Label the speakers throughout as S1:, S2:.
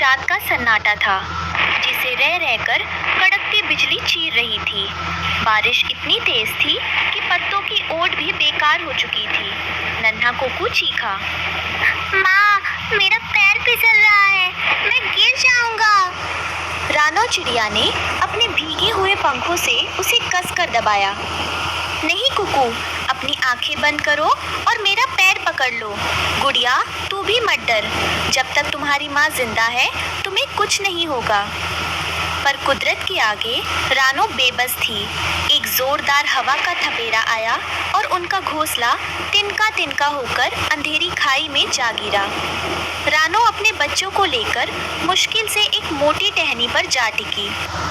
S1: रात का सन्नाटा था, जिसे रह रहकर कड़कती बिजली चीर रही थी। बारिश इतनी तेज थी कि पत्तों की ओट भी बेकार हो चुकी थी। नन्हा कुकू चीखा, माँ, मेरा पैर फिसल रहा है, मैं गिर जाऊंगा। रानो चिड़िया ने अपने भीगे हुए पंखों से उसे कसकर दबाया। नहीं कुकू, अपनी आंखें बंद करो और मेरा पैर पकड़ लो। गुड़िया, तू भी मत डर, जब तक तुम्हारी माँ जिंदा है तुम्हें कुछ नहीं होगा। पर कुदरत के आगे रानो बेबस थी। एक जोरदार हवा का थपेड़ा आया और उनका घोंसला तिनका तिनका होकर अंधेरी खाई में जा गिरा। रानो अपने बच्चों को लेकर मुश्किल से एक मोटी टहनी पर जा टिकी।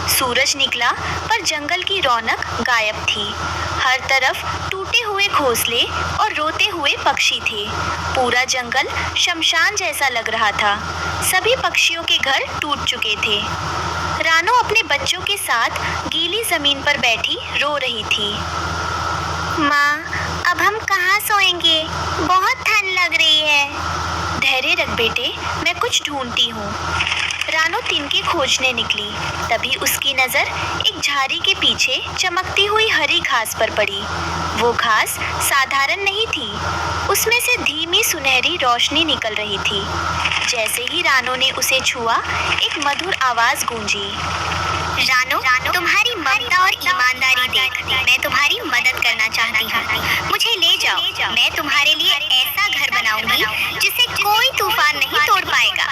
S1: सूरज निकला पर जंगल की रौनक गायब थी। हर तरफ टूटे हुए घोंसले और रोते हुए पक्षी थे। पूरा जंगल शमशान जैसा लग रहा था। सभी पक्षियों के घर टूट चुके थे। रानो अपने बच्चों के साथ गीली जमीन पर बैठी रो रही थी। माँ, अब हम कहाँ सोएंगे? बहुत ठंड लग रही है। धैर्य रख बेटे, मैं कुछ ढूंढती हूँ। रानो तिनके खोजने निकली। तभी उसकी नज़र एक झाड़ी के पीछे चमकती हुई हरी घास पर पड़ी। वो घास साधारण नहीं थी, उसमें से धीमी सुनहरी रोशनी निकल रही थी। जैसे ही रानो ने उसे छुआ, एक मधुर आवाज़ गूंजी। रानो, तुम्हारी ममता और ईमानदारी देख मैं तुम्हारी मदद करना चाहती हूँ। मुझे ले जाओ, मैं तुम्हारे लिए ऐसा घर बनाऊंगी जिसे कोई तूफान नहीं तोड़ पाएगा।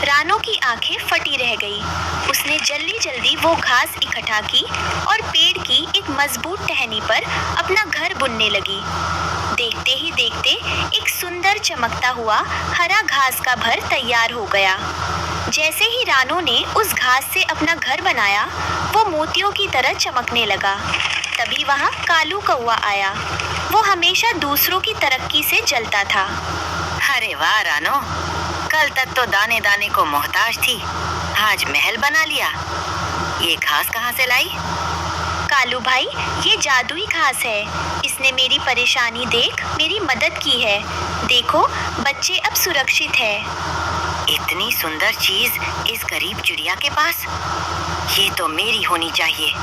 S1: रानो की आंखें फटी रह गई। उसने जल्दी जल्दी वो घास इकट्ठा की और पेड़ की एक मजबूत टहनी पर अपना घर बुनने लगी। देखते ही देखते एक सुंदर चमकता हुआ हरा घास का घर तैयार हो गया। जैसे ही रानो ने उस घास से अपना घर बनाया, वो मोतियों की तरह चमकने लगा। तभी वहाँ कालू कौवा आया। वो हमेशा दूसरों की तरक्की से जलता था।
S2: अरे वाह रानो, कल तक तो दाने दाने को मोहताज थी, आज महल बना लिया। ये घास कहाँ से लाई?
S1: कालू भाई, ये जादुई घास है। इसने मेरी परेशानी देख मेरी मदद की है। देखो, बच्चे अब सुरक्षित है।
S2: इतनी सुंदर चीज इस गरीब चिड़िया के पास? ये तो मेरी होनी चाहिए।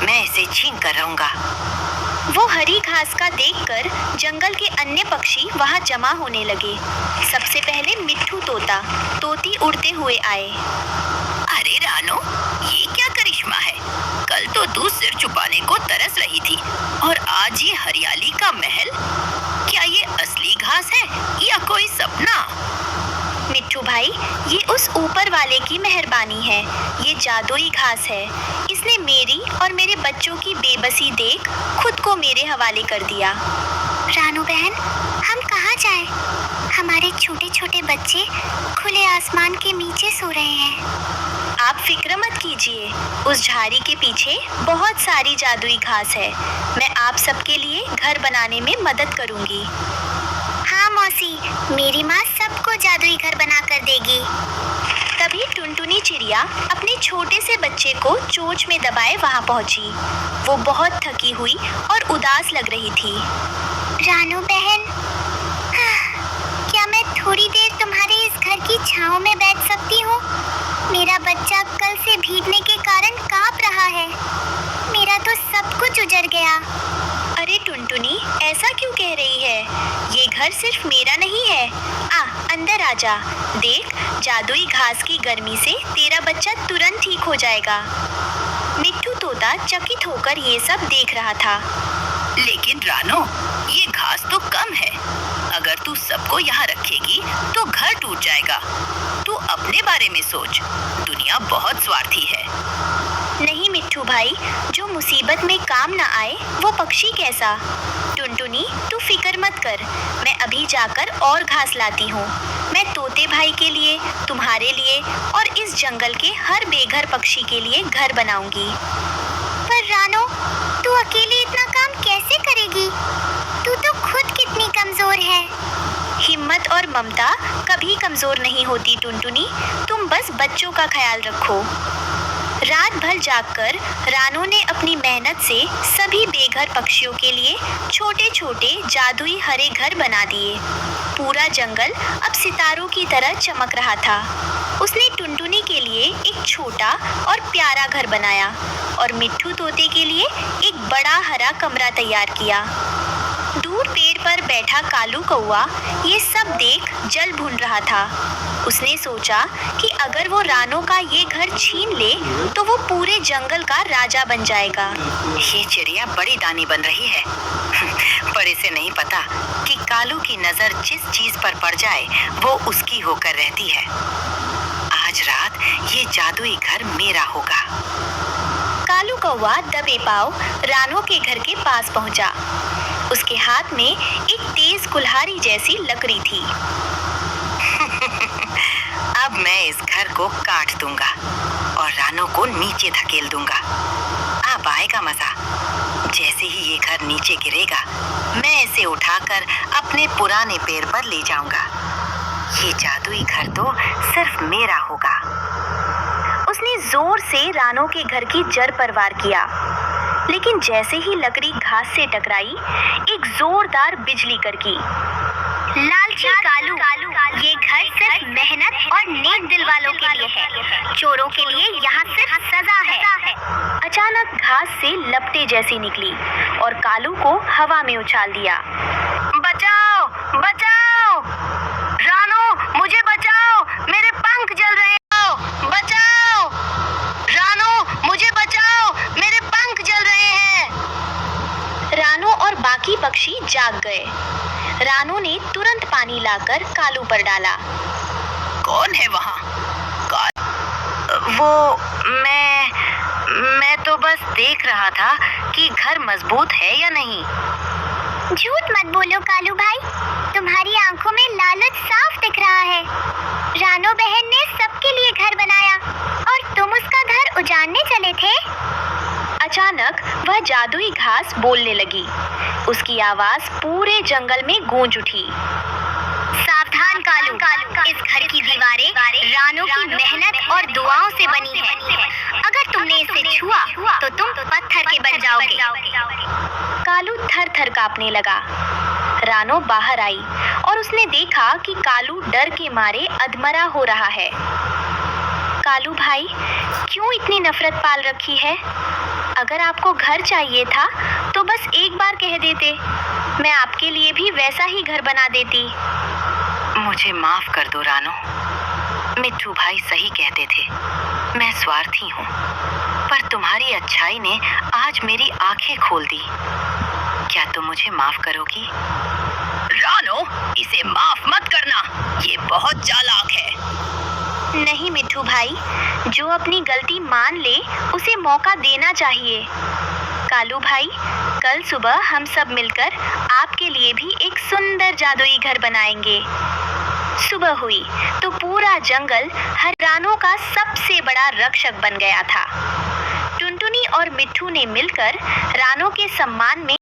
S2: मैं इसे छीन कर रहूंगा।
S1: वो हरी घास का देखकर जंगल के अन्य पक्षी वहां जमा होने लगे। सबसे पहले मिट्ठू तोती उड़ते हुए आए।
S2: अरे रानो, ये क्या करिश्मा है? कल तो तू सिर छुपाने को तरस रही थी और आज ये हरियाली का महल। क्या ये असली घास है या कोई सपना?
S1: मिट्ठू भाई, ये उस ऊपर वाले की मेहरबानी है। ये जादुई घास है। इसने मेरी और मेरे बच्चों की बेबसी देख खुद को मेरे हवाले कर दिया। रानू बहन, हम कहाँ जाएं? हमारे छोटे छोटे बच्चे खुले आसमान के नीचे सो रहे हैं। आप फिक्र मत कीजिए, उस झाड़ी के पीछे बहुत सारी जादुई घास है। मैं आप सबके लिए घर बनाने में मदद करूँगी। हाँ मौसी, मेरी माँ सबको जादुई घर बना कर देगी। तभी टुनटुनी चिड़िया अपने छोटे से बच्चे को चोंच में दबाए वहां पहुंची। वो बहुत थकी हुई और उदास लग रही थी। रानू बहन, क्या मैं थोड़ी देर तुम्हारे इस घर की छांव में बैठ सकती हूँ? मेरा बच्चा कल से भीगने के कारण कांप रहा है। मेरा तो सब कुछ उजड़ गया। अरे टुनटुनी, ऐसा क्यों कह रही है? ये घर सिर्फ मेरा नहीं है। अंदर आ जा। देख, जादुई घास की गर्मी से तेरा बच्चा तुरंत ठीक हो जाएगा। मिट्ठू तोता चकित होकर ये सब देख रहा था।
S2: लेकिन रानो, ये घास तो कम है। अगर तू सबको यहाँ रखेगी तो घर टूट जाएगा। तू अपने बारे में सोच, दुनिया बहुत स्वार्थी है।
S1: नहीं मिट्ठू भाई, जो मुसीबत में काम ना आए वो पक्षी कैसा? टुनटुनी, तू फिक्र मत कर, मैं अभी जाकर और घास लाती हूँ। मैं तोते भाई के लिए, तुम्हारे लिए और इस जंगल के हर बेघर पक्षी के लिए घर बनाऊंगी। पर रानो, तू अकेली इतना काम कैसे करेगी? तू तो खुद कितनी कमजोर है। हिम्मत और ममता कभी कमजोर नहीं होती टुनटुनी, तुम बस बच्चों का ख्याल रखो। रात भर जागकर रानू ने अपनी मेहनत से सभी बेघर पक्षियों के लिए छोटे छोटे जादुई हरे घर बना दिए। पूरा जंगल अब सितारों की तरह चमक रहा था। उसने टुनटुनी के लिए एक छोटा और प्यारा घर बनाया और मिट्ठू तोते के लिए एक बड़ा हरा कमरा तैयार किया। दूर पेड़ पर बैठा कालू कौआ ये सब देख जल भून रहा था। उसने सोचा कि अगर वो रानू का ये घर छीन ले तो वो पूरे जंगल का राजा बन जाएगा।
S2: ये चिड़िया बड़ी दानी बन रही है पर इसे नहीं पता कि कालू की नजर जिस चीज पर पड़ जाए वो उसकी होकर रहती है। आज रात ये जादुई घर मेरा होगा।
S1: कालू कौवा दबे पांव रानू के घर के पास पहुंचा। उसके हाथ में एक तेज कुल्हाड़ी जैसी लकड़ी थी।
S2: अब मैं इस घर को काट दूंगा और रानू को नीचे धकेल दूंगा। अब आएगा मजा। जैसे ही ये घर नीचे गिरेगा मैं इसे उठाकर अपने पुराने पेड़ पर ले जाऊंगा। ये जादुई घर तो सिर्फ मेरा होगा।
S1: उसने जोर से रानू के घर की जड़ पर वार किया, लेकिन जैसे ही लकड़ी घास से टकराई एक जोरदार बिजली कड़की। लालची कालू, ये घर सिर्फ मेहनत और नेक दिल वालों के लिए है, चोरों के लिए यहाँ सिर्फ सजा है। अचानक घास से लपटें जैसी निकली और कालू को हवा में उछाल दिया। बचाओ बचाओ रानू, मुझे बचाओ, मेरे पंख जल रहे हैं। बचाओ रानू, मुझे बचाओ, मेरे पंख जल रहे हैं। रानू और बाकी पक्षी जाग गए। रानू ने तुरंत पानी लाकर कालू पर डाला।
S2: कौन है वहाँ? वो मैं तो बस देख रहा था कि घर मजबूत है या नहीं।
S1: झूठ मत बोलो कालू भाई, तुम्हारी आंखों में लालच साफ दिख रहा है। रानू बहन ने सबके लिए घर बनाया और तुम उसका घर उजाड़ने चले थे। अचानक वह जादुई घास बोलने लगी। उसकी आवाज पूरे जंगल में गूंज उठी। सावधान कालू, इस घर की दीवारें रानू की मेहनत और दुआओं से बनी है। अगर तुमने इसे छुआ तो तुम पत्थर के बन जाओगे। कालू थर थर कांपने लगा। रानू बाहर आई और उसने देखा कि कालू डर के मारे अधमरा हो रहा है। कालू भाई, क्यों इतनी नफरत पाल रखी है? अगर आपको घर चाहिए था तो बस एक बार कह देते, मैं आपके लिए भी वैसा ही घर बना देती।
S2: मुझे माफ कर दो रानू। मिट्ठू भाई सही कहते थे, मैं स्वार्थी हूँ, पर तुम्हारी अच्छाई ने आज मेरी आंखें खोल दी। क्या तुम मुझे माफ करोगी? रानू, इसे माफ मत करना, ये बहुत चालाक है।
S1: नहीं मिट्ठू भाई, जो अपनी गलती मान ले उसे मौका देना चाहिए। कालू भाई, कल सुबह हम सब मिलकर आपके लिए भी एक सुंदर जादुई घर बनाएंगे। सुबह हुई तो पूरा जंगल रानू का सबसे बड़ा रक्षक बन गया था। टुनटुनी और मिट्ठू ने मिलकर रानू के सम्मान में